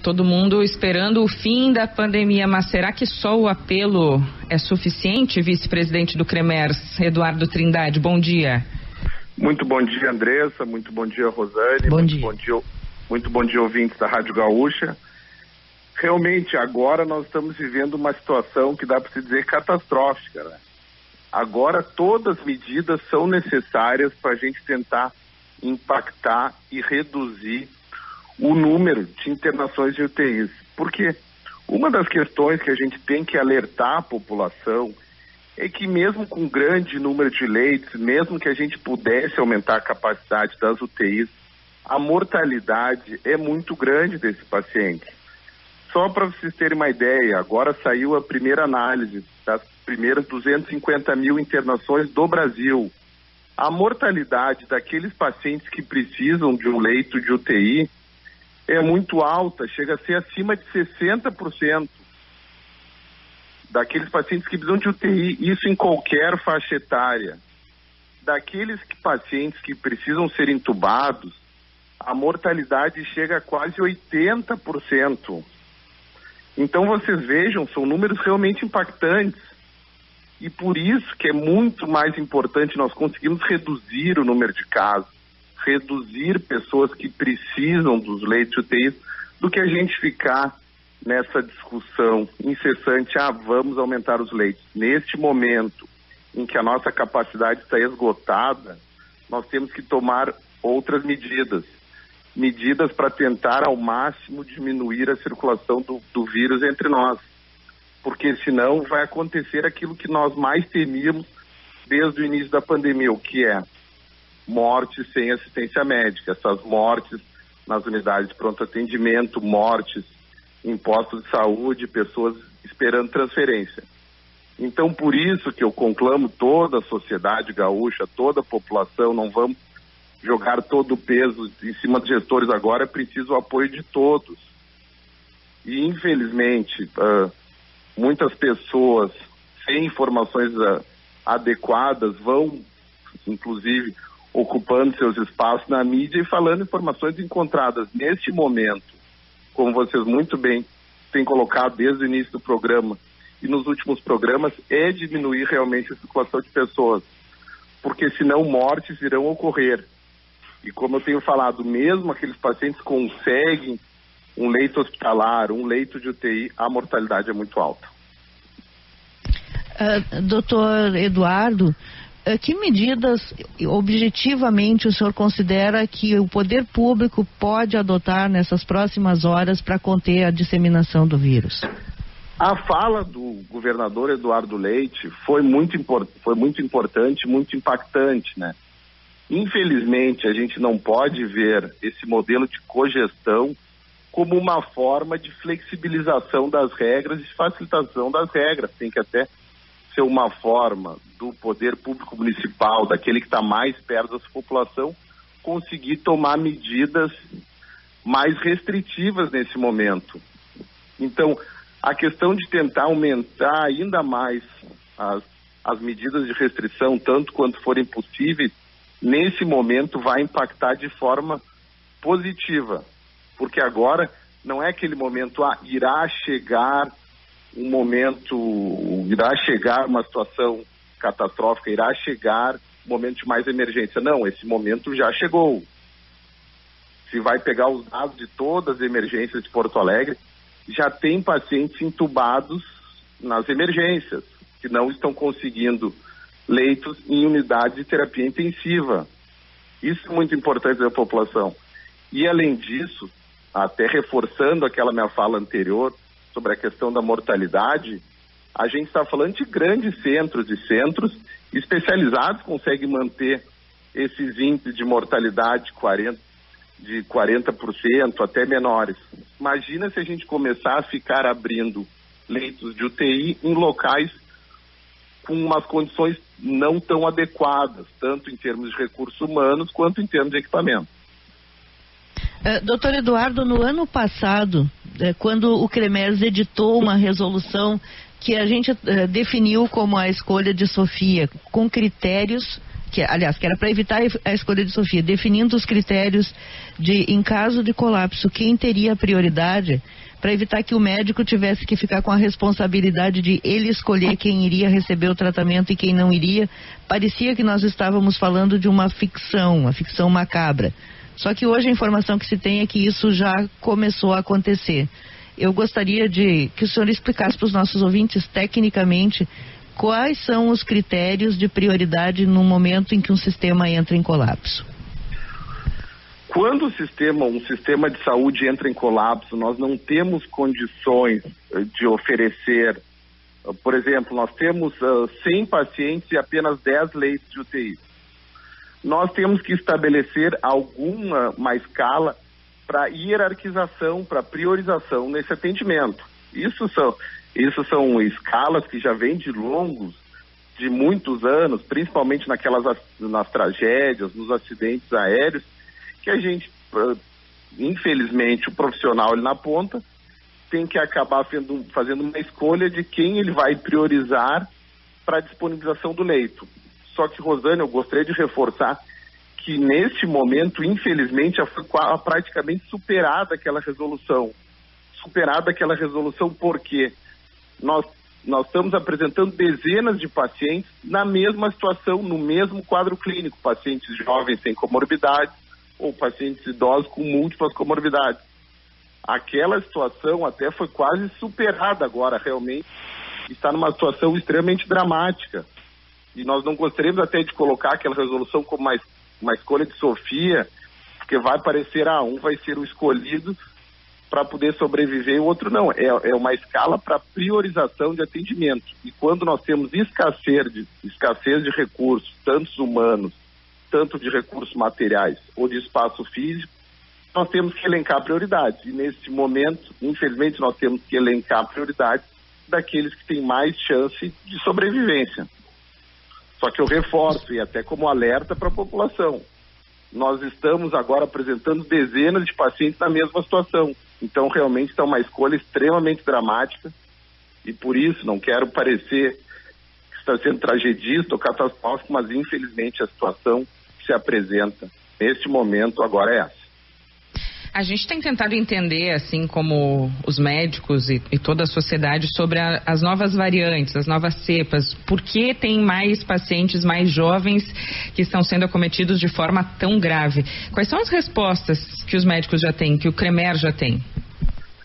Todo mundo esperando o fim da pandemia, mas será que só o apelo é suficiente? Vice-presidente do CREMERS, Eduardo Trindade, bom dia. Muito bom dia, Andressa, muito bom dia, Rosane, muito bom dia, ouvintes da Rádio Gaúcha. Realmente, agora nós estamos vivendo uma situação que dá para se dizer catastrófica, né? Agora todas as medidas são necessárias para a gente tentar impactar e reduzir o número de internações de UTIs. Porque uma das questões que a gente tem que alertar a população é que mesmo com grande número de leitos, mesmo que a gente pudesse aumentar a capacidade das UTIs, a mortalidade é muito grande desse paciente. Só para vocês terem uma ideia, agora saiu a primeira análise das primeiras 250 mil internações do Brasil. A mortalidade daqueles pacientes que precisam de um leito de UTI é muito alta, chega a ser acima de 60% daqueles pacientes que precisam de UTI, isso em qualquer faixa etária. Daqueles pacientes que precisam ser entubados, a mortalidade chega a quase 80%. Então vocês vejam, são números realmente impactantes. E por isso que é muito mais importante nós conseguirmos reduzir o número de casos, reduzir pessoas que precisam dos leitos de UTI, do que a gente ficar nessa discussão incessante, vamos aumentar os leitos. Neste momento em que a nossa capacidade está esgotada, nós temos que tomar outras medidas para tentar ao máximo diminuir a circulação do vírus entre nós, porque senão vai acontecer aquilo que nós mais temíamos desde o início da pandemia, o que é mortes sem assistência médica, essas mortes nas unidades de pronto atendimento, mortes em postos de saúde, pessoas esperando transferência. Então, por isso que eu conclamo toda a sociedade gaúcha, toda a população, não vamos jogar todo o peso em cima dos gestores agora, é preciso o apoio de todos. E, infelizmente, muitas pessoas sem informações adequadas vão, inclusive, ocupando seus espaços na mídia e falando informações encontradas neste momento, como vocês muito bem têm colocado desde o início do programa e nos últimos programas, é diminuir realmente a circulação de pessoas, porque senão mortes irão ocorrer. E como eu tenho falado, mesmo aqueles pacientes conseguem um leito hospitalar, um leito de UTI, a mortalidade é muito alta. Doutor Eduardo, que medidas objetivamente o senhor considera que o poder público pode adotar nessas próximas horas para conter a disseminação do vírus? A fala do governador Eduardo Leite foi muito importante, muito impactante, né? Infelizmente, a gente não pode ver esse modelo de cogestão como uma forma de flexibilização das regras e de facilitação das regras. Tem que até ser uma forma do poder público municipal, daquele que está mais perto da sua população, conseguir tomar medidas mais restritivas nesse momento. Então, a questão de tentar aumentar ainda mais as medidas de restrição, tanto quanto forem possíveis, nesse momento vai impactar de forma positiva, porque agora não é aquele momento, irá chegar um momento, irá chegar uma situação catastrófica, irá chegar um momento de mais emergência. Não, esse momento já chegou. Se vai pegar os dados de todas as emergências de Porto Alegre, já tem pacientes entubados nas emergências, que não estão conseguindo leitos em unidade de terapia intensiva. Isso é muito importante da população. E além disso, até reforçando aquela minha fala anterior sobre a questão da mortalidade, a gente está falando de grandes centros e centros especializados conseguem manter esses índices de mortalidade de 40% até menores. Imagina se a gente começar a ficar abrindo leitos de UTI em locais com umas condições não tão adequadas, tanto em termos de recursos humanos quanto em termos de equipamento. Doutor Eduardo, no ano passado, quando o CREMERS editou uma resolução que a gente definiu como a escolha de Sofia, com critérios que era para evitar a escolha de Sofia, definindo os critérios de, em caso de colapso, quem teria prioridade, para evitar que o médico tivesse que ficar com a responsabilidade de ele escolher quem iria receber o tratamento e quem não iria. Parecia que nós estávamos falando de uma ficção macabra. Só que hoje a informação que se tem é que isso já começou a acontecer. Eu gostaria que o senhor explicasse para os nossos ouvintes, tecnicamente, quais são os critérios de prioridade no momento em que um sistema entra em colapso. Quando um sistema de saúde entra em colapso, nós não temos condições de oferecer, por exemplo, nós temos 100 pacientes e apenas 10 leitos de UTI. Nós temos que estabelecer uma escala para hierarquização, para priorização nesse atendimento. Isso são escalas que já vêm de muitos anos, principalmente nas tragédias, nos acidentes aéreos, que a gente, infelizmente, o profissional ali na ponta tem que acabar fazendo uma escolha de quem ele vai priorizar para a disponibilização do leito. Só que, Rosane, eu gostaria de reforçar que neste momento, infelizmente, já foi praticamente superada aquela resolução. Porque nós estamos apresentando dezenas de pacientes na mesma situação, no mesmo quadro clínico, pacientes jovens sem comorbidades ou pacientes idosos com múltiplas comorbidades. Aquela situação até foi quase superada agora, realmente, está numa situação extremamente dramática. E nós não gostaríamos até de colocar aquela resolução como uma escolha de Sofia, porque vai parecer, um vai ser o escolhido para poder sobreviver e o outro não. É uma escala para priorização de atendimento. E quando nós temos escassez de recursos, tanto humanos, tanto de recursos materiais ou de espaço físico, nós temos que elencar prioridades. E nesse momento, infelizmente, nós temos que elencar prioridades daqueles que têm mais chance de sobrevivência. Só que eu reforço, e até como alerta para a população, nós estamos agora apresentando dezenas de pacientes na mesma situação. Então, realmente, está uma escolha extremamente dramática e, por isso, não quero parecer que está sendo tragedista ou catastrófico, mas, infelizmente, a situação que se apresenta neste momento agora é essa. A gente tem tentado entender, assim como os médicos e toda a sociedade, sobre as novas variantes, as novas cepas. Por que tem mais pacientes mais jovens que estão sendo acometidos de forma tão grave? Quais são as respostas que os médicos já têm, que o CREMER já tem?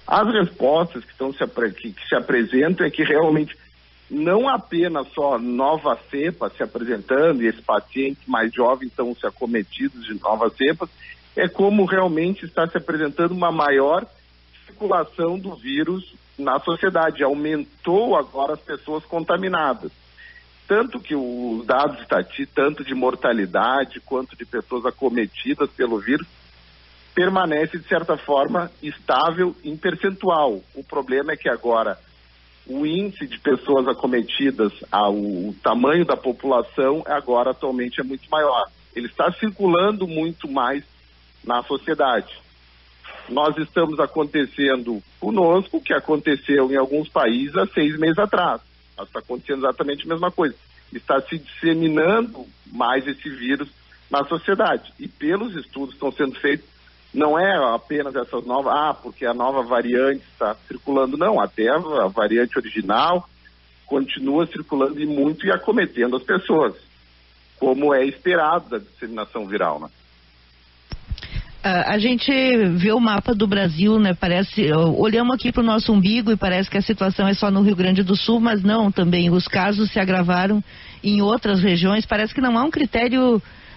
As respostas que se apresentam é que realmente não apenas só nova cepa se apresentando e esses pacientes mais jovens estão se acometidos de novas cepas, é como realmente está se apresentando uma maior circulação do vírus na sociedade. Aumentou agora as pessoas contaminadas. Tanto que os dados estatísticos, tanto de mortalidade quanto de pessoas acometidas pelo vírus, permanece, de certa forma, estável em percentual. O problema é que agora o índice de pessoas acometidas, o tamanho da população, agora atualmente é muito maior. Ele está circulando muito mais na sociedade. Nós estamos acontecendo conosco o que aconteceu em alguns países há 6 meses atrás. Está acontecendo exatamente a mesma coisa. Está se disseminando mais esse vírus na sociedade. E pelos estudos que estão sendo feitos, não é apenas essas novas, porque a nova variante está circulando, não. Até a variante original continua circulando e muito e acometendo as pessoas, como é esperado da disseminação viral, né? A gente vê o mapa do Brasil, né? Olhamos aqui para o nosso umbigo e parece que a situação é só no Rio Grande do Sul, mas não também. Os casos se agravaram em outras regiões. Parece que não há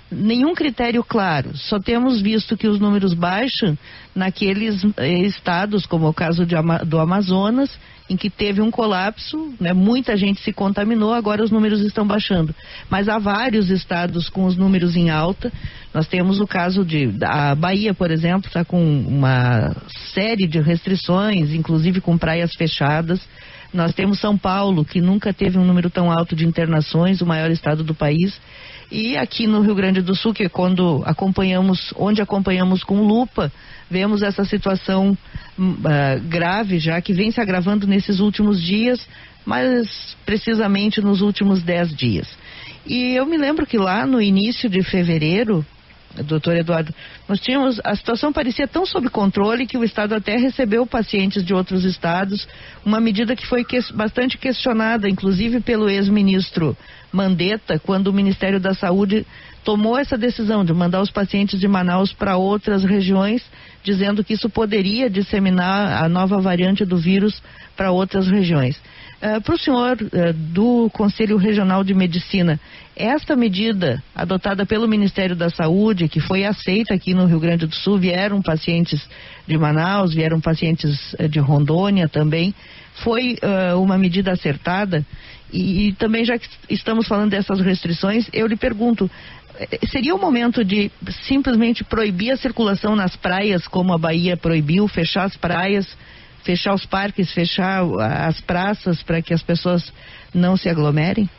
nenhum critério claro. Só temos visto que os números baixam naqueles estados, como o caso do Amazonas, em que teve um colapso, né? Muita gente se contaminou, agora os números estão baixando. Mas há vários estados com os números em alta. Nós temos o caso da Bahia, por exemplo, está com uma série de restrições, inclusive com praias fechadas. Nós temos São Paulo, que nunca teve um número tão alto de internações, o maior estado do país. E aqui no Rio Grande do Sul, que é onde acompanhamos com lupa, vemos essa situação grave já, que vem se agravando nesses últimos dias, mas precisamente nos últimos 10 dias. E eu me lembro que lá no início de fevereiro, doutor Eduardo, a situação parecia tão sob controle que o Estado até recebeu pacientes de outros estados, uma medida que foi bastante questionada, inclusive pelo ex-ministro Mandetta, quando o Ministério da Saúde tomou essa decisão de mandar os pacientes de Manaus para outras regiões, dizendo que isso poderia disseminar a nova variante do vírus para outras regiões. Para o senhor do Conselho Regional de Medicina, esta medida adotada pelo Ministério da Saúde, que foi aceita aqui no Rio Grande do Sul, vieram pacientes de Manaus, vieram pacientes de Rondônia também, foi uma medida acertada? E também, já que estamos falando dessas restrições, eu lhe pergunto, seria o momento de simplesmente proibir a circulação nas praias, como a Bahia proibiu, fechar as praias, fechar os parques, fechar as praças para que as pessoas não se aglomerem?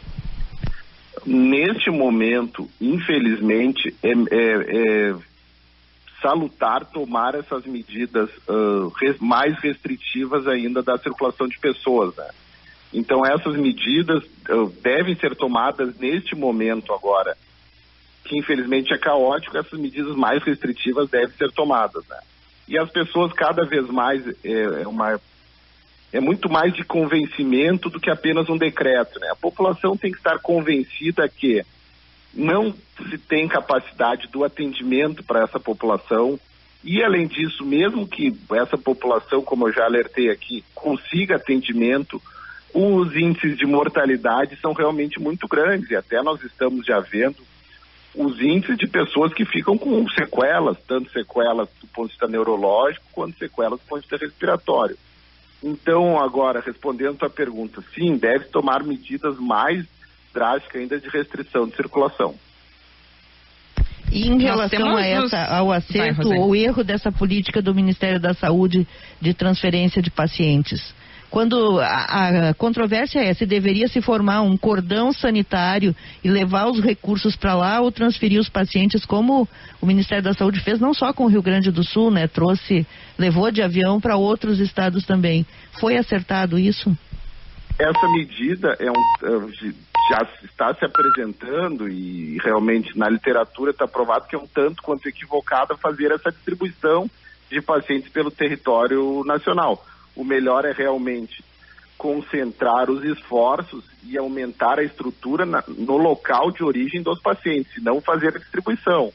Neste momento, infelizmente, é salutar tomar essas medidas mais restritivas ainda da circulação de pessoas, né? Então essas medidas devem ser tomadas neste momento agora, que infelizmente é caótico. Essas medidas mais restritivas devem ser tomadas, né? E as pessoas cada vez mais, é muito mais de convencimento do que apenas um decreto, né? A população tem que estar convencida que não se tem capacidade do atendimento para essa população e, além disso, mesmo que essa população, como eu já alertei aqui, consiga atendimento, os índices de mortalidade são realmente muito grandes e até nós estamos já vendo os índices de pessoas que ficam com sequelas, tanto sequelas do ponto de vista neurológico quanto sequelas do ponto de vista respiratório. Então, agora, respondendo a tua pergunta, sim, deve tomar medidas mais drásticas ainda de restrição de circulação. E em relação ao acerto ou erro dessa política do Ministério da Saúde de transferência de pacientes, quando a controvérsia é se deveria se formar um cordão sanitário e levar os recursos para lá ou transferir os pacientes, como o Ministério da Saúde fez, não só com o Rio Grande do Sul, né? Levou de avião para outros estados também. Foi acertado isso? Essa medida já está se apresentando e realmente na literatura está provado que é um tanto quanto equivocada fazer essa distribuição de pacientes pelo território nacional. O melhor é realmente concentrar os esforços e aumentar a estrutura no local de origem dos pacientes, e não fazer a distribuição,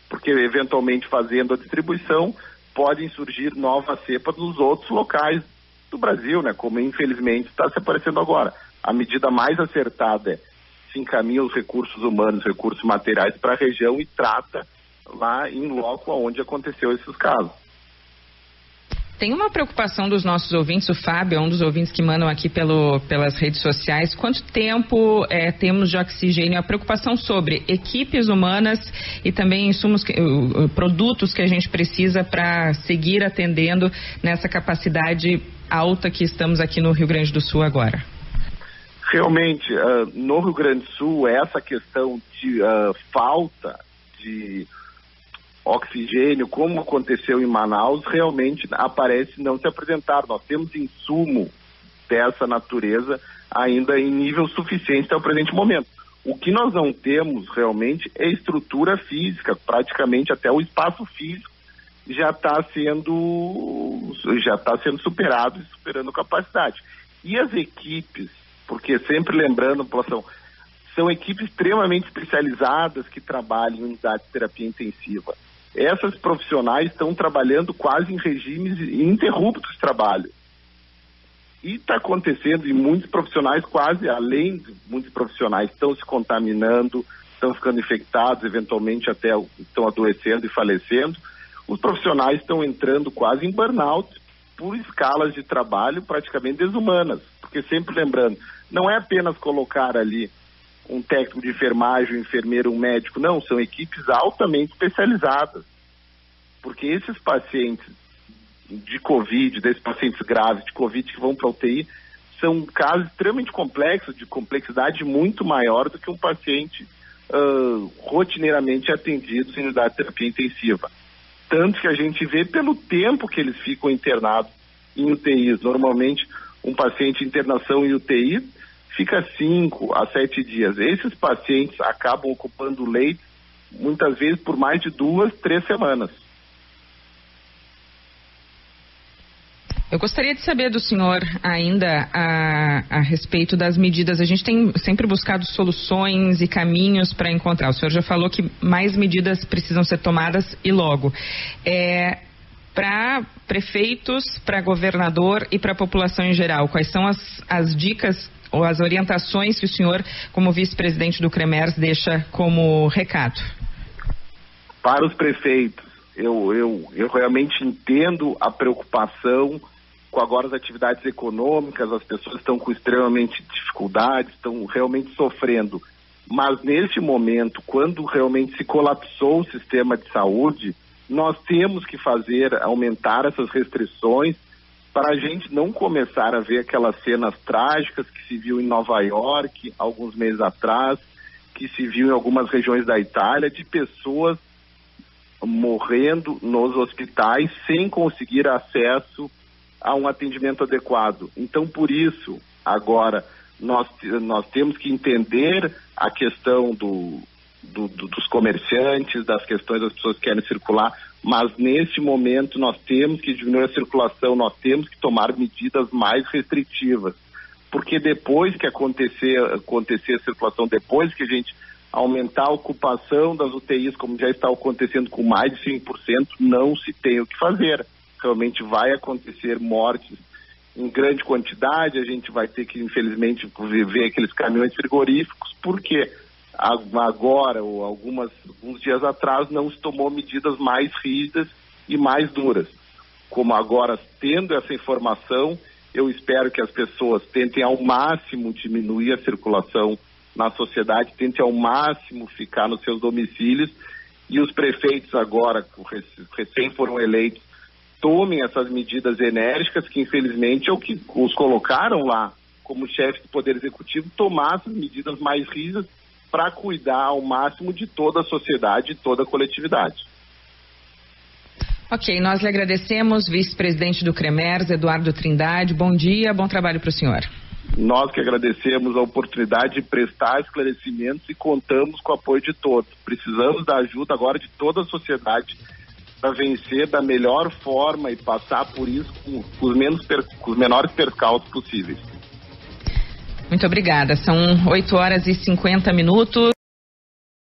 porque eventualmente fazendo a distribuição podem surgir novas cepas nos outros locais do Brasil, né? Como infelizmente está se aparecendo agora. A medida mais acertada é se encaminha os recursos humanos, recursos materiais para a região e trata lá em loco onde aconteceu esses casos. Tem uma preocupação dos nossos ouvintes, o Fábio é um dos ouvintes que mandam aqui pelas redes sociais. Quanto tempo temos de oxigênio? A preocupação sobre equipes humanas e também insumos, produtos que a gente precisa para seguir atendendo nessa capacidade alta que estamos aqui no Rio Grande do Sul agora. Realmente, no Rio Grande do Sul, essa questão de falta de oxigênio, como aconteceu em Manaus, realmente aparece não se apresentar. Nós temos insumo dessa natureza ainda em nível suficiente até o presente momento. O que nós não temos realmente é estrutura física, praticamente até o espaço físico já está sendo superado e superando capacidade. E as equipes, porque sempre lembrando, população, são equipes extremamente especializadas que trabalham em unidades de terapia intensiva. Essas profissionais estão trabalhando quase em regimes ininterruptos de trabalho. E está acontecendo, e muitos profissionais, quase além de muitos profissionais, estão se contaminando, estão ficando infectados, eventualmente até estão adoecendo e falecendo. Os profissionais estão entrando quase em burnout por escalas de trabalho praticamente desumanas. Porque sempre lembrando, não é apenas colocar ali um técnico de enfermagem, um enfermeiro, um médico, não, são equipes altamente especializadas, porque esses pacientes de Covid, desses pacientes graves de Covid que vão para a UTI, são casos extremamente complexos, de complexidade muito maior do que um paciente rotineiramente atendidos em unidade de terapia intensiva. Tanto que a gente vê pelo tempo que eles ficam internados em UTIs. Normalmente, um paciente em internação em UTI fica 5 a 7 dias. Esses pacientes acabam ocupando leito, muitas vezes por mais de 2, 3 semanas. Eu gostaria de saber do senhor ainda a respeito das medidas. A gente tem sempre buscado soluções e caminhos para encontrar. O senhor já falou que mais medidas precisam ser tomadas e logo. Para prefeitos, para governador e para a população em geral, quais são as dicas ou as orientações que o senhor, como vice-presidente do CREMERS, deixa como recado? Para os prefeitos, eu realmente entendo a preocupação com agora as atividades econômicas, as pessoas estão com extremamente dificuldades, estão realmente sofrendo. Mas neste momento, quando realmente se colapsou o sistema de saúde, nós temos que aumentar essas restrições para a gente não começar a ver aquelas cenas trágicas que se viu em Nova York alguns meses atrás, que se viu em algumas regiões da Itália, de pessoas morrendo nos hospitais sem conseguir acesso a um atendimento adequado. Então, por isso, agora, nós temos que entender a questão dos comerciantes, das questões das pessoas que querem circular, mas neste momento nós temos que diminuir a circulação, nós temos que tomar medidas mais restritivas, porque depois que acontecer a circulação, depois que a gente aumentar a ocupação das UTIs, como já está acontecendo com mais de 100%, não se tem o que fazer. Realmente vai acontecer mortes em grande quantidade, a gente vai ter que, infelizmente, ver aqueles caminhões frigoríficos, porque agora, ou alguns dias atrás, não se tomou medidas mais rígidas e mais duras. Como agora, tendo essa informação, eu espero que as pessoas tentem ao máximo diminuir a circulação na sociedade, tentem ao máximo ficar nos seus domicílios, e os prefeitos agora, recém foram eleitos, tomem essas medidas enérgicas, que infelizmente é o que os colocaram lá como chefe do Poder Executivo, tomar essas medidas mais rígidas para cuidar ao máximo de toda a sociedade e toda a coletividade. Ok, nós lhe agradecemos, vice-presidente do CREMERS, Eduardo Trindade. Bom dia, bom trabalho para o senhor. Nós que agradecemos a oportunidade de prestar esclarecimentos e contamos com o apoio de todos. Precisamos da ajuda agora de toda a sociedade para vencer da melhor forma e passar por isso com os menores percalços possíveis. Muito obrigada. São 8h50.